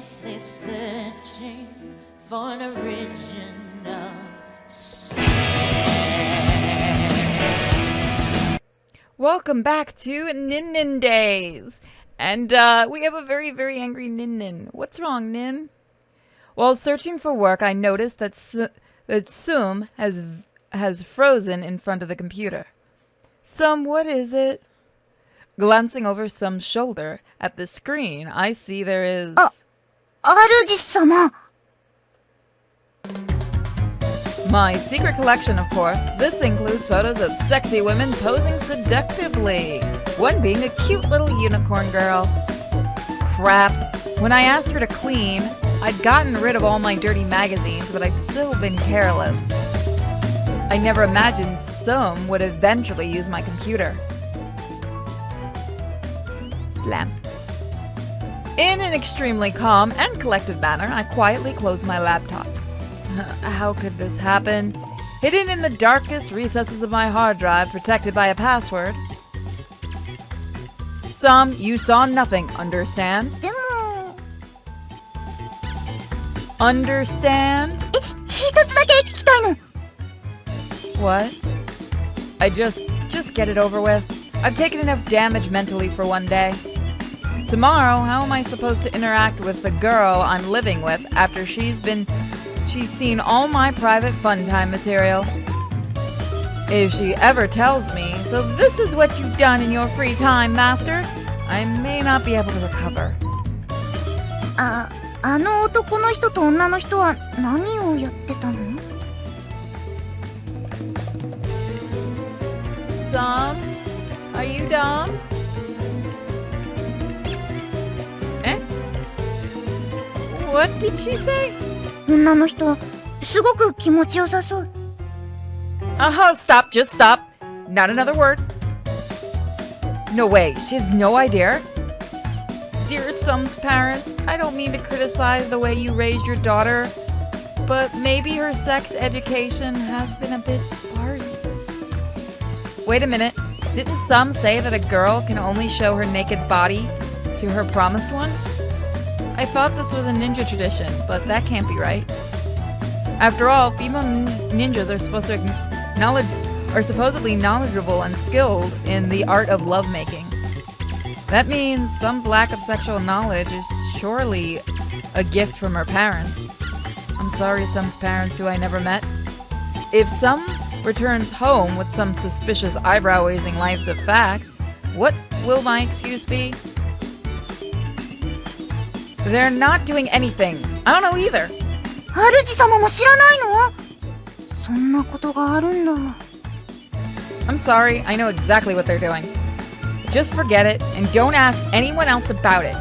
endlessly searching for an original sin. Welcome back to NinNin Days. And we have a very, very angry NinNin. What's wrong, Nin? While searching for work, I noticed that Sum has frozen in front of the computer. Sum, what is it? Glancing over Sum's shoulder at the screen, I see there is... Aruji-sama! My secret collection, of course. This includes photos of sexy women posing seductively. One being a cute little unicorn girl. Crap. When I asked her to clean, I'd gotten rid of all my dirty magazines, but I'd still been careless. I never imagined Sum would eventually use my computer. Slam. In an extremely calm and collected manner, I quietly closed my laptop. How could this happen? Hidden in the darkest recesses of my hard drive, protected by a password. Sum, you saw nothing, understand? Understand? What? Just get it over with. I've taken enough damage mentally for one day. Tomorrow, how am I supposed to interact with the girl I'm living with after she's seen all my private fun time material? If she ever tells me, so this is what you've done in your free time, master, I may not be able to recover. あの男の人と女の人は何をやってたの? Sum, are you dumb? Eh? What did she say? 女の人、すごく気持ちよさそう。Stop, just stop. Not another word. No way, she has no idea. Dear Sum's parents, I don't mean to criticize the way you raised your daughter, but maybe her sex education has been a bit sparse. Wait a minute, didn't Sum say that a girl can only show her naked body to her promised one? I thought this was a ninja tradition, but that can't be right. After all, female ninjas are supposedly knowledgeable and skilled in the art of lovemaking. That means Sum's lack of sexual knowledge is surely a gift from her parents. I'm sorry, Sum's parents, who I never met. If Sum returns home with some suspicious eyebrow-raising lines of fact, what will my excuse be? They're not doing anything. I don't know either. 主様も知らないの? そんなことがあるんだ。I'm sorry, I know exactly what they're doing. Just forget it, and don't ask anyone else about it.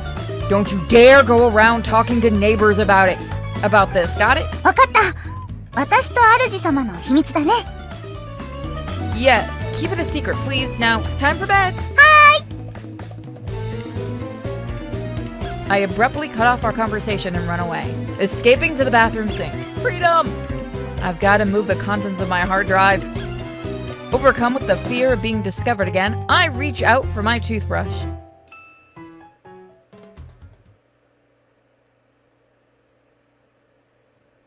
Don't you dare go around talking to neighbors about this, got it? わかった。私と主様の秘密だね。Yeah, keep it a secret, please. Now, time for bed. I abruptly cut off our conversation and run away, escaping to the bathroom sink. Freedom! I've got to move the contents of my hard drive. Overcome with the fear of being discovered again, I reach out for my toothbrush.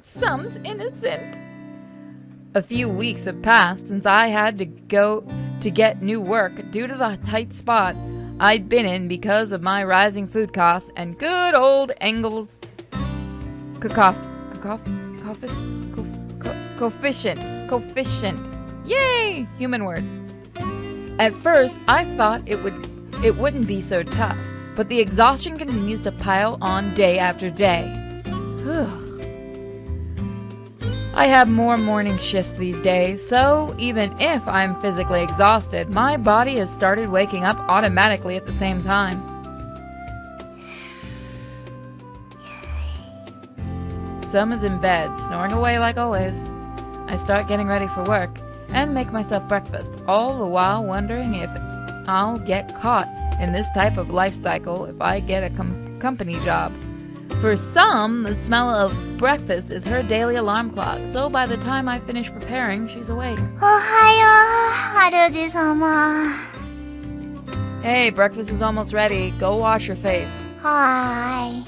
Sum's innocent. A few weeks have passed since I had to go to get new work due to the tight spot I'd been in because of my rising food costs and good old Engel's coefficient. Yay! Human words. At first, I thought it wouldn't be so tough, but the exhaustion continues to pile on day after day. I have more morning shifts these days, so even if I'm physically exhausted, my body has started waking up automatically at the same time. Sum is in bed, snoring away like always. I start getting ready for work and make myself breakfast, all the while wondering if I'll get caught in this type of life cycle if I get a company job. For Sum, the smell of breakfast is her daily alarm clock, so by the time I finish preparing, she's awake. おはよう、主様。Hey, breakfast is almost ready. Go wash your face. はーい。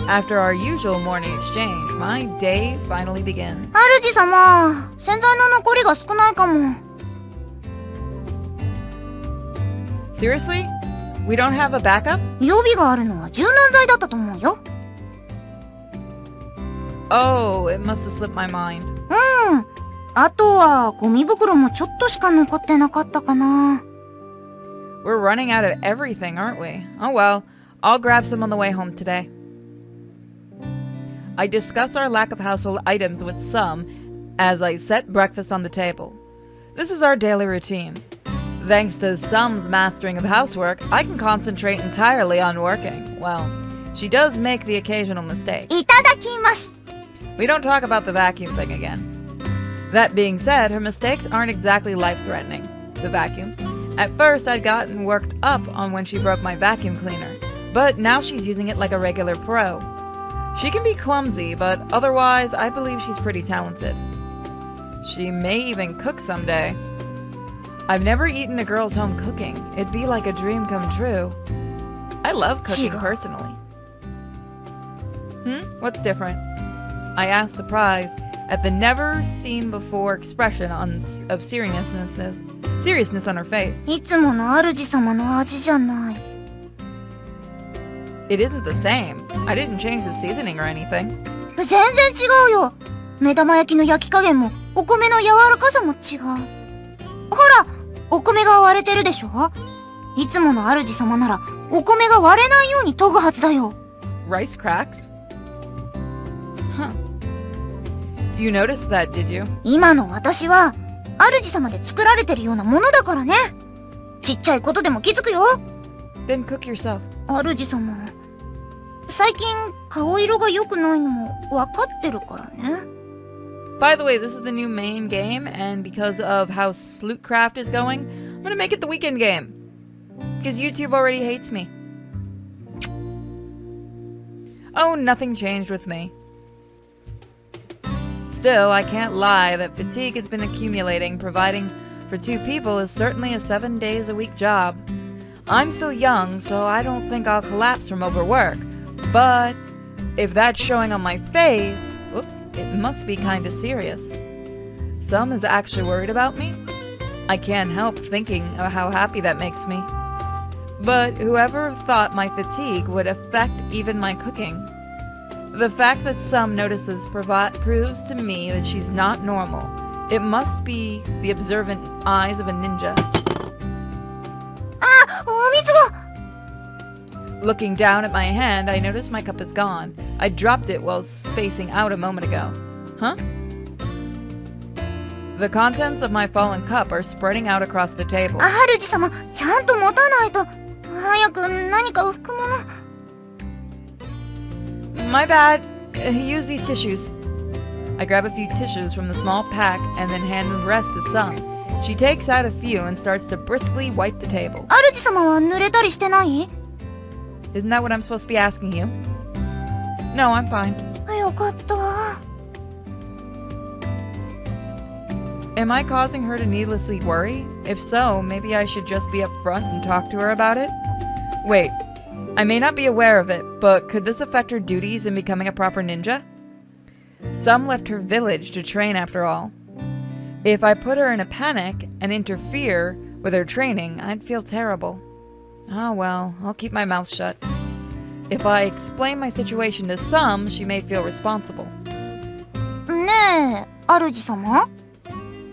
After our usual morning exchange, my day finally begins. 主様、洗剤の残りが少ないかも。Seriously? We don't have a backup? 予備があるのは柔軟剤だったと思うよ。Oh, it must have slipped my mind. あとはゴミ袋もちょっとしか残ってなかったかな。We're running out of everything, aren't we? Oh well, I'll grab some on the way home today. I discuss our lack of household items with some as I set breakfast on the table. This is our daily routine. Thanks to Sum's mastering of housework, I can concentrate entirely on working. Well, she does make the occasional mistake. いただきます。 We don't talk about the vacuum thing again. That being said, her mistakes aren't exactly life-threatening. The vacuum. At first, I'd gotten worked up on when she broke my vacuum cleaner, but now she's using it like a regular pro. She can be clumsy, but otherwise, I believe she's pretty talented. She may even cook someday. I've never eaten a girl's home cooking. It'd be like a dream come true. I love cooking personally. What's different? I asked, surprised at the never-seen-before expression of seriousness on her face. いつもの主様の味じゃない。 It isn't the same. I didn't change the seasoning or anything. 全然違うよ。目玉焼きの焼き加減もお米の柔らかさも違う。ほら、お米が割れてるでしょ。いつもの主様ならお米が割れないように研ぐはずだよ。 Rice cracks? Huh. You noticed that, did you? 今の私は主様で作られてるようなものだからね。ちっちゃいことでも気づくよ。 Then cook yourself. 主様、最近顔色が良くないのも分かってるからね。 By the way, this is the new main game, and because of how Slootcraft is going, I'm gonna make it the weekend game. Because YouTube already hates me. Oh, nothing changed with me. Still, I can't lie that fatigue has been accumulating. Providing for two people is certainly a 7 days a week job. I'm still young, so I don't think I'll collapse from overwork. But if that's showing on my face, whoops, it must be kind of serious. Some is actually worried about me. I can't help thinking of how happy that makes me. But whoever thought my fatigue would affect even my cooking? The fact that Some notices proves to me that she's not normal. It must be the observant eyes of a ninja. あ、お水が。 Looking down at my hand, I notice my cup is gone. I dropped it while spacing out a moment ago. Huh? The contents of my fallen cup are spreading out across the table. 主様、ちゃんと持たないと。早く何か拭くもの。 My bad. Use these tissues. I grab a few tissues from the small pack and then hand the rest to Some. She takes out a few and starts to briskly wipe the table. 主様は濡れたりしてない？ Isn't that what I'm supposed to be asking you? No, I'm fine. よかった。 Am I causing her to needlessly worry? If so, maybe I should just be upfront and talk to her about it? Wait, I may not be aware of it, but could this affect her duties in becoming a proper ninja? Some left her village to train after all. If I put her in a panic and interfere with her training, I'd feel terrible. Ah, well, I'll keep my mouth shut. If I explain my situation to Some, she may feel responsible. ねえ、主様？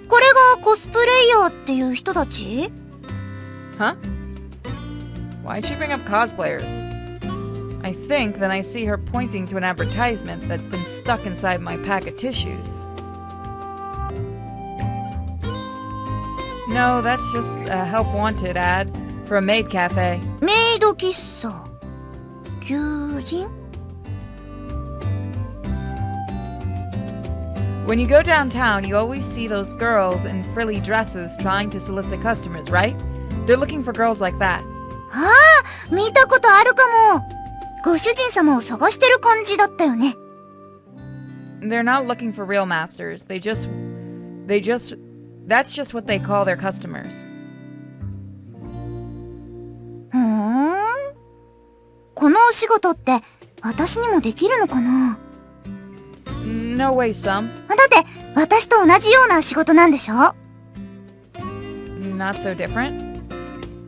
これがコスプレイヤーっていう人たち？ Huh? Why'd she bring up cosplayers? I think then I see her pointing to an advertisement that's been stuck inside my pack of tissues. No, that's just a help wanted ad for a maid cafe. メイド喫茶。求人？ When you go downtown, you always see those girls in frilly dresses trying to solicit customers, right? They're looking for girls like that. ああ、見たことあるかも。ご主人様を探してる感じだったよね。 They're not looking for real masters. That's just what they call their customers. ふーん。このお仕事って私にもできるのかな？ No way, some. だって私と同じような仕事なんでしょ？ Not so different.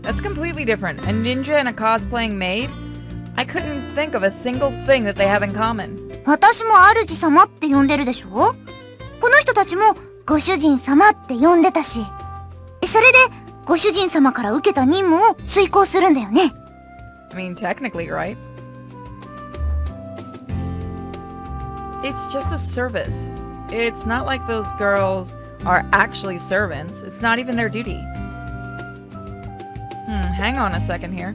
That's completely different. A ninja and a cosplaying maid? I couldn't think of a single thing that they have in common. 私も主様って呼んでるでしょ？この人たちもご主人様って呼んでたし、それでご主人様から受けた任務を遂行するんだよね。I mean, technically, right? It's just a service. It's not like those girls are actually servants. It's not even their duty. Hang on a second here.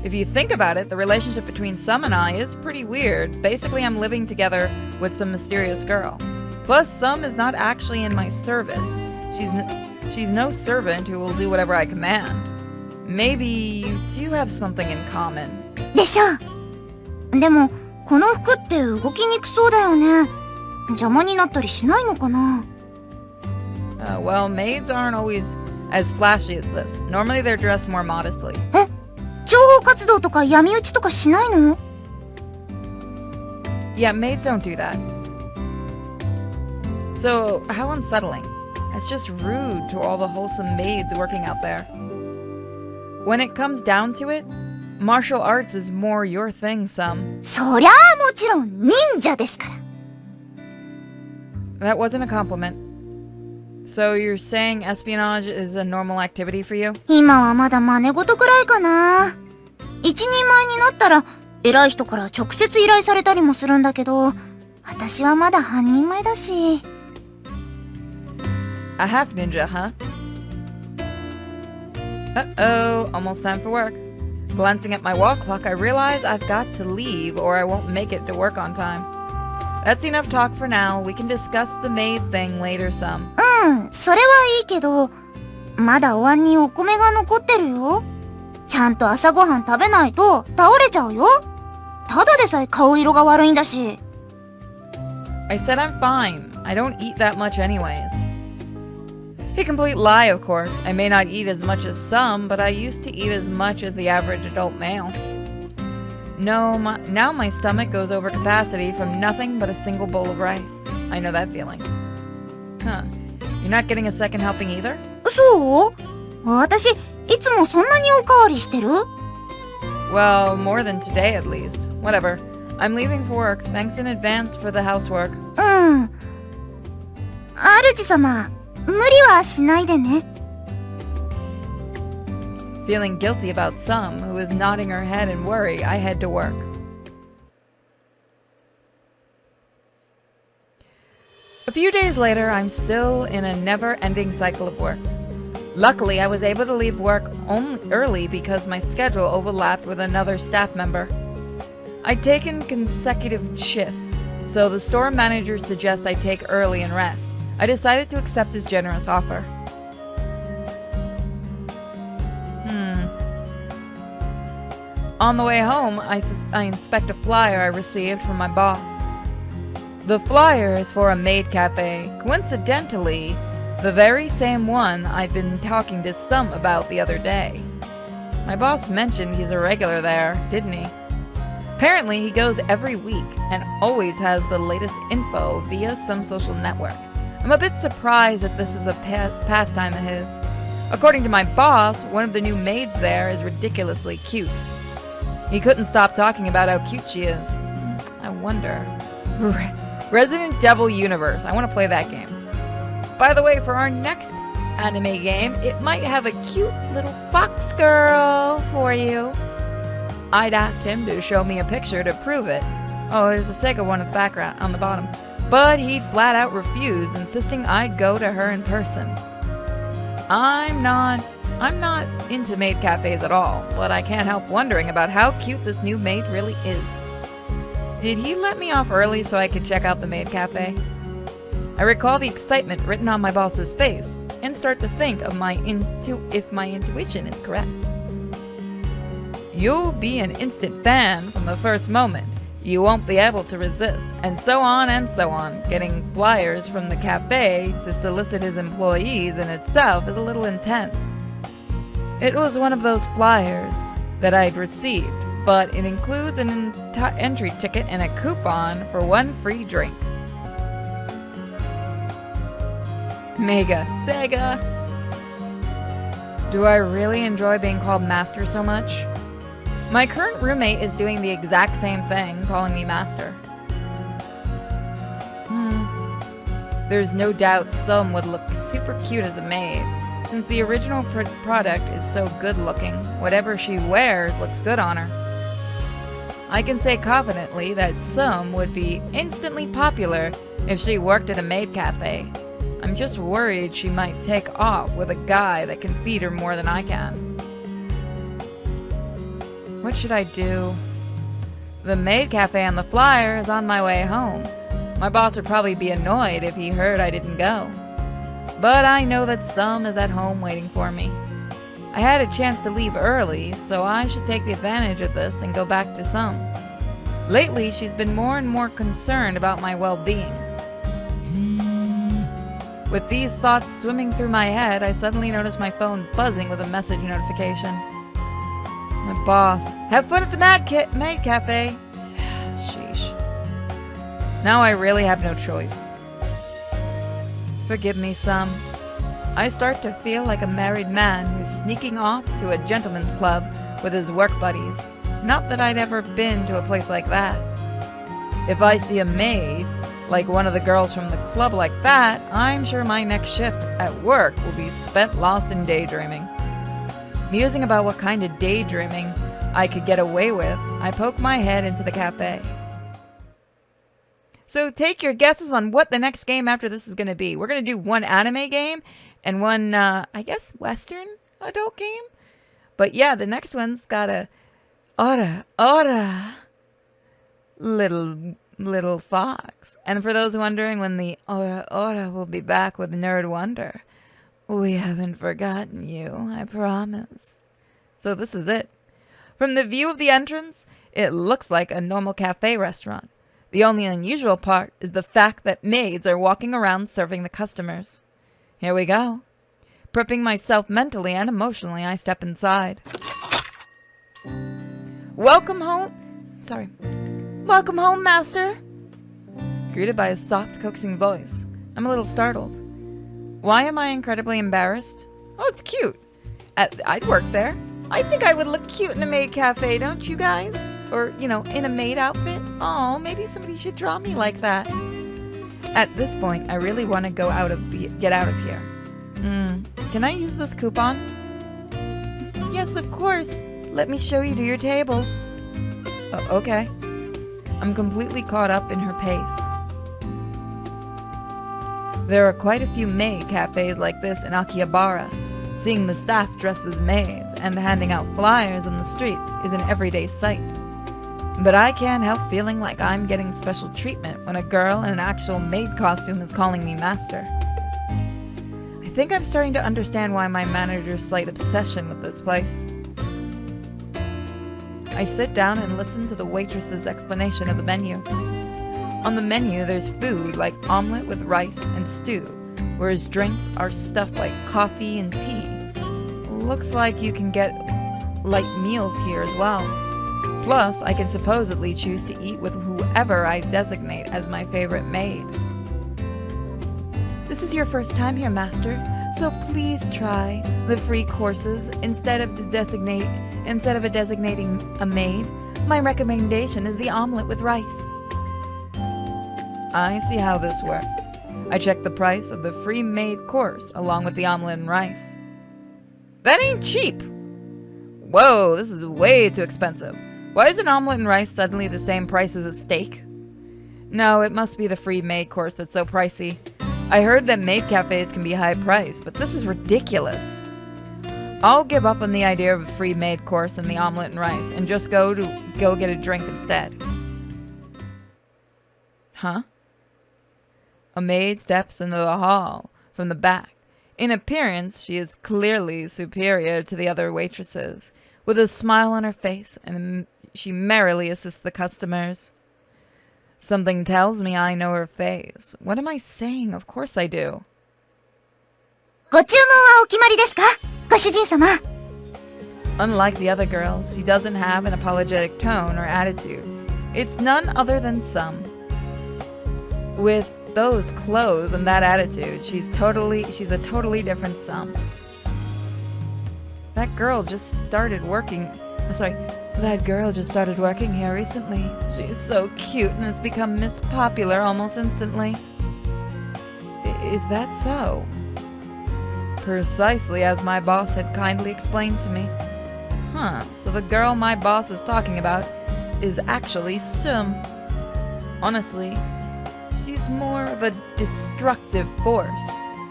If you think about it, the relationship between Sum and I is pretty weird. Basically, I'm living together with some mysterious girl. Plus, Sum is not actually in my service. She's no servant who will do whatever I command. Maybe you do have something in common. でしょ？でもこの服って動きにくそうだよね。邪魔になったりしないのかな？ Well, maids aren't always as flashy as this. Normally they're dressed more modestly. え？情報活動とか闇討ちとかしないの？ Yeah, maids don't do that. So, how unsettling. That's just rude to all the wholesome maids working out there. When it comes down to it, martial arts is more your thing, Sum. そりゃあもちろん忍者ですから。 That wasn't a compliment. So you're saying espionage is a normal activity for you? 今はまだ真似事くらいかな。一人前になったら偉い人から直接依頼されたりもするんだけど、私はまだ半人前だし。A half ninja, huh? Uh-oh, almost time for work. Glancing at my wall clock, I realize I've got to leave or I won't make it to work on time. That's enough talk for now. We can discuss the maid thing later some. それはいいけど、まだお椀にお米が残ってるよ。ちゃんと朝ごはん食べないと倒れちゃうよ。ただでさえ顔色が悪いんだし。I said I'm fine. I don't eat that much anyways. A complete lie, of course. I may not eat as much as some, but I used to eat as much as the average adult male. No, now my stomach goes over capacity from nothing but a single bowl of rice. I know that feeling. Huh. You're not getting a second helping either? そう？私、いつもそんなにおかわりしてる？ Well, more than today at least. Whatever. I'm leaving for work. Thanks in advance for the housework. 主様、無理はしないでね。Feeling guilty about Sum, who is nodding her head in worry, I head to work. A few days later, I'm still in a never-ending cycle of work. Luckily, I was able to leave work only early because my schedule overlapped with another staff member. I'd taken consecutive shifts, so the store manager suggests I take early and rest. I decided to accept his generous offer. On the way home, I inspect a flyer I received from my boss. The flyer is for a maid cafe, coincidentally, the very same one I've been talking to Sum about the other day. My boss mentioned he's a regular there, didn't he? Apparently, he goes every week and always has the latest info via some social network. I'm a bit surprised that this is a pastime of his. According to my boss, one of the new maids there is ridiculously cute. He couldn't stop talking about how cute she is. I wonder. Resident Devil Universe. I want to play that game. By the way, for our next anime game, it might have a cute little fox girl for you. I'd asked him to show me a picture to prove it. Oh, there's a Sega one in the background, on the bottom. But he'd flat out refuse, insisting I go to her in person. I'm not into maid cafes at all, but I can't help wondering about how cute this new maid really is. Did he let me off early so I could check out the maid cafe? I recall the excitement written on my boss's face and start to think of if my intuition is correct. You'll be an instant fan from the first moment. You won't be able to resist, and so on, Getting flyers from the cafe to solicit his employees in itself is a little intense. It was one of those flyers that I'd received but it includes an entry ticket and a coupon for 1 free drink. Mega Sega. Do I really enjoy being called Master so much? My current roommate is doing the exact same thing, calling me Master. There's no doubt some would look super cute as a maid. Since the original product is so good looking, whatever she wears looks good on her. I can say confidently that some would be instantly popular if she worked at a maid cafe. I'm just worried she might take off with a guy that can feed her more than I can. What should I do? The maid cafe on the flyer is on my way home. My boss would probably be annoyed if he heard I didn't go. But I know that Some is at home waiting for me. I had a chance to leave early, so I should take the advantage of this and go back to Some. Lately, she's been more and more concerned about my well-being. With these thoughts swimming through my head, I suddenly notice my phone buzzing with a message notification. My boss. Have fun at the Maid Cafe. Sheesh. Now I really have no choice. Forgive me, Some. I start to feel like a married man who's sneaking off to a gentleman's club with his work buddies. Not that I'd ever been to a place like that. If I see a maid, like one of the girls from the club like that, I'm sure my next shift at work will be spent lost in daydreaming. Musing about what kind of daydreaming I could get away with, I poke my head into the cafe. So take your guesses on what the next game after this is going to be. We're going to do one anime game and one, I guess, Western adult game. But yeah, the next one's got a little fox. And for those wondering when the Ora will be back with Nerd Wonder, we haven't forgotten you, I promise. So this is it. From the view of the entrance, it looks like a normal cafe restaurant. The only unusual part is the fact that maids are walking around serving the customers. Here we go. Prepping myself mentally and emotionally, I step inside. Welcome home. Welcome home, master. Greeted by a soft, coaxing voice. I'm a little startled. Why am I incredibly embarrassed? Oh, it's cute. I'd work there. I think I would look cute in a maid cafe, don't you guys? Or, in a maid outfit? Oh, maybe somebody should draw me like that. At this point, I really want to get out of here. Can I use this coupon? Yes, of course. Let me show you to your table. Oh, okay. I'm completely caught up in her pace. There are quite a few maid cafes like this in Akihabara. Seeing the staff dressed as maids and handing out flyers on the street is an everyday sight. But I can't help feeling like I'm getting special treatment when a girl in an actual maid costume is calling me master. I think I'm starting to understand why my manager's slight obsession with this place. I sit down and listen to the waitress's explanation of the menu. On the menu, there's food like omelet with rice and stew, whereas drinks are stuff like coffee and tea. Looks like you can get light meals here as well. Plus, I can supposedly choose to eat with whoever I designate as my favorite maid. This is your first time here, master, so please try the free courses instead of designating a maid. My recommendation is the omelet with rice. I see how this works. I check the price of the free maid course along with the omelet and rice. That ain't cheap! Whoa, this is way too expensive. Why is an omelet and rice suddenly the same price as a steak? No, it must be the free maid course that's so pricey. I heard that maid cafes can be high priced, but this is ridiculous. I'll give up on the idea of a free maid course and the omelet and rice and just go get a drink instead. Huh? A maid steps into the hall from the back. In appearance, she is clearly superior to the other waitresses, with a smile on her face, and she merrily assists the customers. Something tells me I know her face. What am I saying? Of course I do. ご注文はお決まりですか？ご主人様。Unlike the other girls, she doesn't have an apologetic tone or attitude. It's none other than Sum. With those clothes and that attitude, she's a totally different Sum. That girl just started working here recently. She's so cute and has become Miss Popular almost instantly. Is that so? Precisely as my boss had kindly explained to me. So the girl my boss is talking about is actually Sum. Honestly, she's more of a destructive force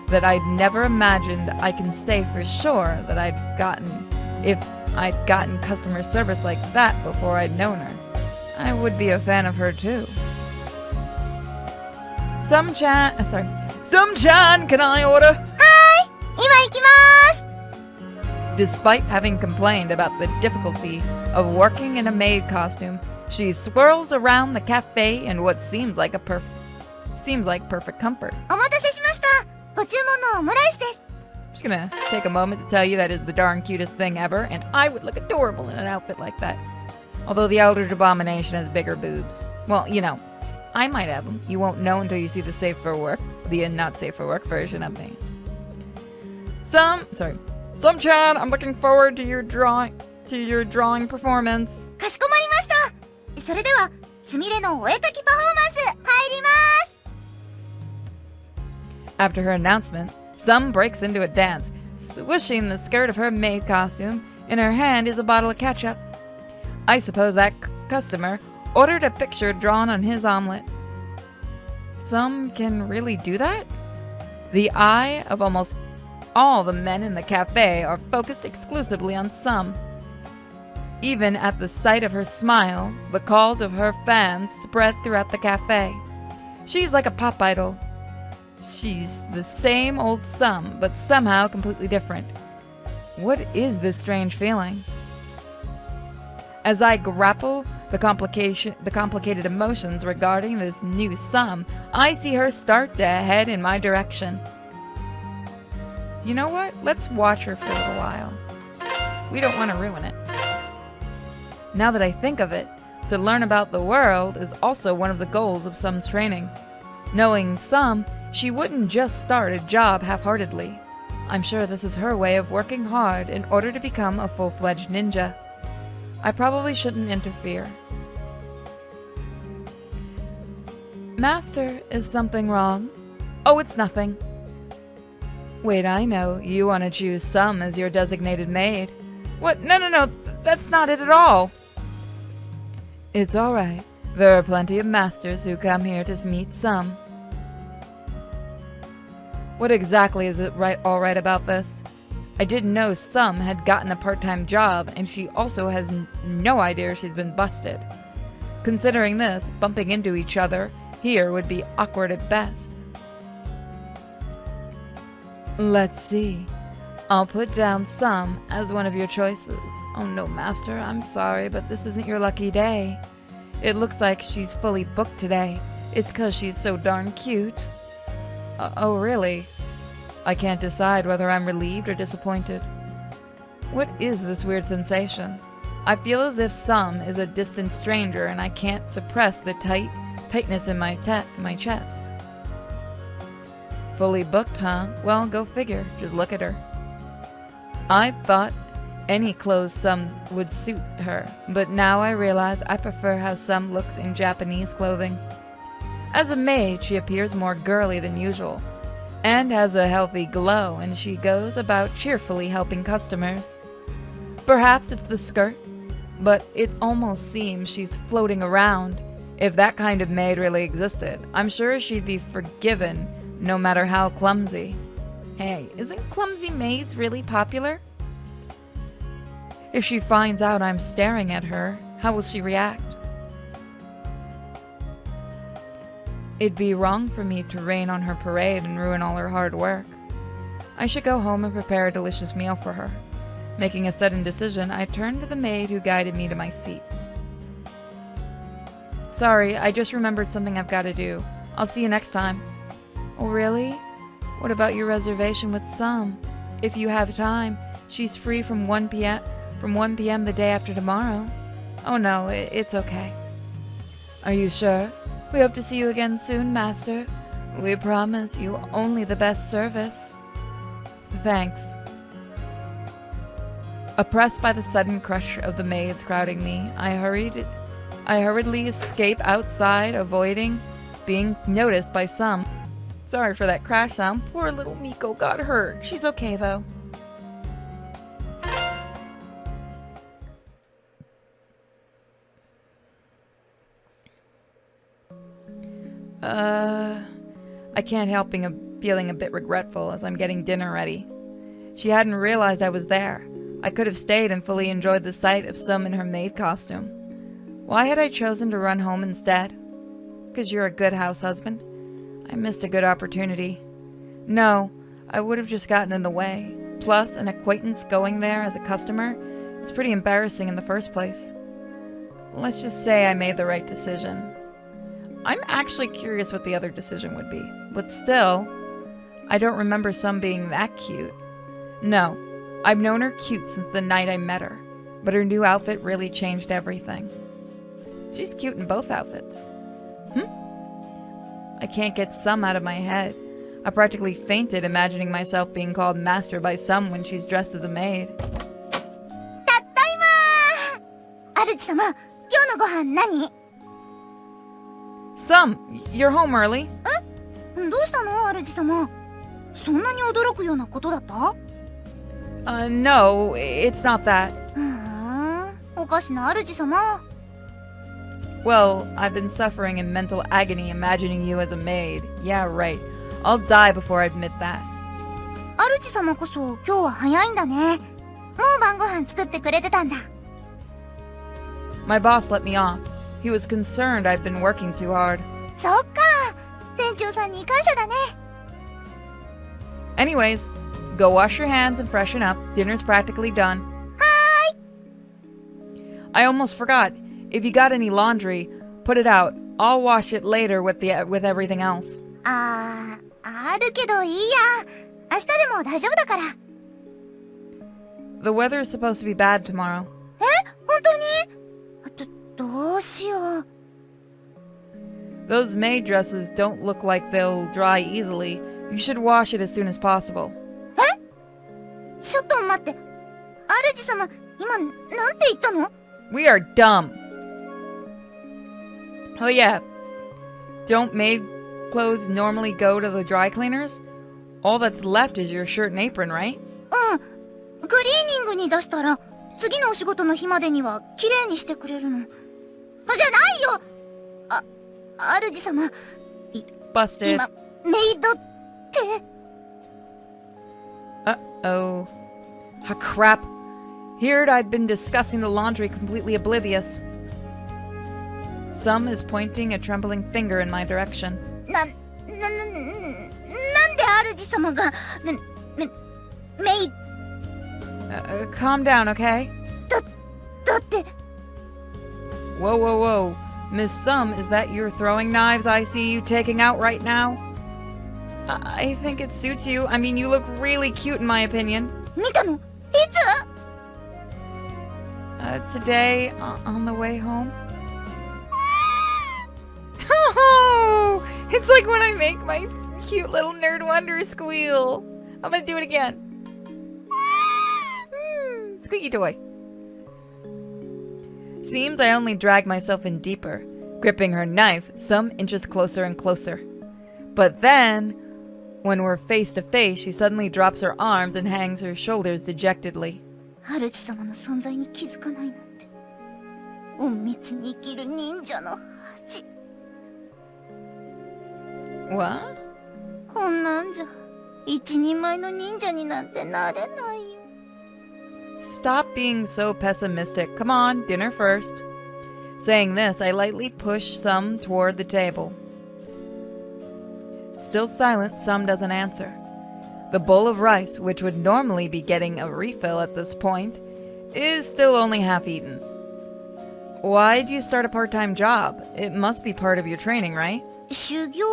that I'd never imagined. I can say for sure that if I'd gotten customer service like that before I'd known her, I would be a fan of her too. Sum-chan, can I order? Hi! 今行きます! Despite having complained about the difficulty of working in a maid costume, she swirls around the cafe in what seems like perfect comfort. お待たせしました。ご注文のオムライスです。 I'm just gonna take a moment to tell you that is the darn cutest thing ever, and I would look adorable in an outfit like that. Although the Eldritch Abomination has bigger boobs. Well, you know, I might have them. You won't know until you see the not safe for work version of me. Sum-chan, I'm looking forward to your drawing performance. かしこまりました。それでは、すみれのお絵かきパフォーマンス入ります。 After her announcement, Sum breaks into a dance, swishing the skirt of her maid costume. In her hand is a bottle of ketchup. I suppose that customer ordered a picture drawn on his omelet. Sum can really do that? The eye of almost all the men in the cafe are focused exclusively on Sum. Even at the sight of her smile, the calls of her fans spread throughout the cafe. She's like a pop idol. She's the same old Sum, but somehow completely different. What is this strange feeling? As I grapple the complicated emotions regarding this new Sum, I see her start to head in my direction. You know what? Let's watch her for a little while. We don't want to ruin it. Now that I think of it, to learn about the world is also one of the goals of Sum's training. Knowing Sum, she wouldn't just start a job half-heartedly. I'm sure this is her way of working hard in order to become a full-fledged ninja. I probably shouldn't interfere. Master, is something wrong? Oh, it's nothing. Wait, I know. You want to choose Sum as your designated maid. What? No. That's not it at all. It's all right. There are plenty of masters who come here to meet Sum. What exactly is it all right about this? I didn't know Sum had gotten a part-time job, and she also has no idea she's been busted. Considering this, bumping into each other here would be awkward at best. Let's see. I'll put down Sum as one of your choices. Oh no, Master, I'm sorry, but this isn't your lucky day. It looks like she's fully booked today. It's 'cause she's so darn cute. Oh really? I can't decide whether I'm relieved or disappointed. What is this weird sensation? I feel as if Sum is a distant stranger and I can't suppress the tightness in my chest. Fully booked, huh? Well, go figure. Just look at her. I thought any clothes Sum would suit her, but now I realize I prefer how Sum looks in Japanese clothing. As a maid, she appears more girly than usual, and has a healthy glow, and she goes about cheerfully helping customers. Perhaps it's the skirt, but it almost seems she's floating around. If that kind of maid really existed, I'm sure she'd be forgiven no matter how clumsy. Hey, isn't clumsy maids really popular? If she finds out I'm staring at her, how will she react? It'd be wrong for me to rain on her parade and ruin all her hard work. I should go home and prepare a delicious meal for her. Making a sudden decision, I turned to the maid who guided me to my seat. Sorry, I just remembered something I've got to do. I'll see you next time. Oh, really? What about your reservation with Sum? If you have time, she's free from 1 p.m. from 1 p.m. the day after tomorrow. Oh no, it's okay. Are you sure? We hope to see you again soon, Master. We promise you only the best service. Thanks. Oppressed by the sudden crush of the maids crowding me, I hurriedly escape outside, avoiding being noticed by some. Sorry for that crash sound. Poor little Miko got hurt. She's okay though. I can't help feeling a bit regretful as I'm getting dinner ready. She hadn't realized I was there. I could have stayed and fully enjoyed the sight of some in her maid costume. Why had I chosen to run home instead? Because you're a good house husband? I missed a good opportunity. No, I would have just gotten in the way. Plus, an acquaintance going there as a customer, it's pretty embarrassing in the first place. Let's just say I made the right decision. I'm actually curious what the other decision would be. But still, I don't remember some being that cute. No, I've known her cute since the night I met her. But her new outfit really changed everything. She's cute in both outfits. I can't get some out of my head. I practically fainted imagining myself being called master by some when she's dressed as a maid. Tadaima! Aruji-sama, kyou no gohan nani? Some, you're home early. どうしたの、主様？そんなに驚くようなことだった？ No, it's not that. おかしな主様。Well, I've been suffering in mental agony imagining you as a maid. Yeah, right. I'll die before I admit that. 主様こそ今日は早いんだね。もう晩ご飯作ってくれてたんだ。My boss let me off. He was concerned I'd been working too hard. そっか。店長さんに感謝だね。Anyways, go wash your hands and freshen up. Dinner's practically done. Hi! I almost forgot. If you got any laundry, put it out. I'll wash it later with everything else. あるけどいいや。明日でも大丈夫だから。The weather is supposed to be bad tomorrow. 本当に？どうしよう。Those maid dresses don't look like they'll dry easily. You should wash it as soon as possible. ちょっと待って。主様、今なんて言ったの？ We are dumb. Oh yeah. Don't maid clothes normally go to the dry cleaners? All that's left is your shirt and apron, right? グリーニングに出したら次のお仕事の日までには綺麗にしてくれるの。じゃないよ。主様。Busted. 今メイドって。Uh-oh. Ah, crap. Here'd I'd been discussing the laundry completely oblivious. Some is pointing a trembling finger in my direction. なんで主様がメイ Calm down, okay? だって。 Whoa, whoa, whoa. Miss Sum, is that your throwing knives I see you taking out right now? I think it suits you. I mean, you look really cute in my opinion. 見たの？いつ？ Today, on the way home. Oh, it's like when I make my cute little nerd wonder squeal. I'm gonna do it again. Squeaky toy. Seems I only drag myself in deeper, gripping her knife some inches closer and closer. But then, when we're face to face, she suddenly drops her arms and hangs her shoulders dejectedly. 主様の存在に気づかないなんて。隠密に生きる忍者の恥。What? こんなんじゃ一人前の忍者になんてなれないよ。 Stop being so pessimistic. Come on, dinner first. Saying this, I lightly push Some toward the table. Still silent, Some doesn't answer. The bowl of rice, which would normally be getting a refill at this point, is still only half eaten. Why'd you start a part-time job? It must be part of your training, right? 修行？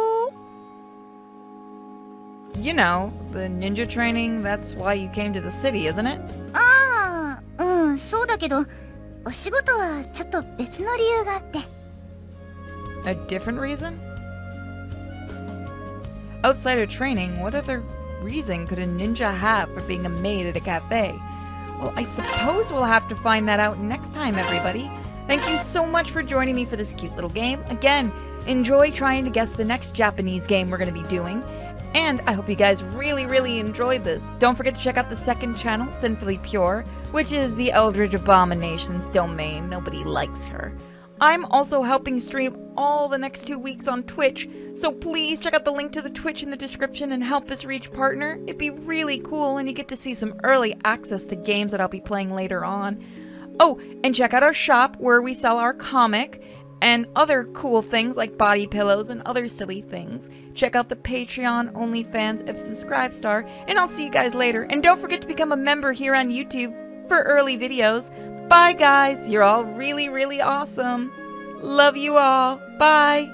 You know, the ninja training, that's why you came to the city, isn't it? そうだけど、お仕事はちょっと別の理由があって。A different reason? Outside of training, what other reason could a ninja have for being a maid at a cafe? Well, I suppose we'll have to find that out next time, everybody. Thank you so much for joining me for this cute little game. Again, enjoy trying to guess the next Japanese game we're going to be doing. And I hope you guys really enjoyed this. Don't forget to check out the second channel, Sinfully Pure, which is the Eldritch Abomination's domain. Nobody likes her. I'm also helping stream all the next 2 weeks on Twitch, so please check out the link to the Twitch in the description and help us reach partner. It'd be really cool, and you get to see some early access to games that I'll be playing later on. Oh, and check out our shop where we sell our comic and other cool things like body pillows and other silly things. Check out the Patreon, OnlyFans, and Subscribestar, and I'll see you guys later. And don't forget to become a member here on YouTube for early videos. Bye guys, you're all really awesome. Love you all. Bye.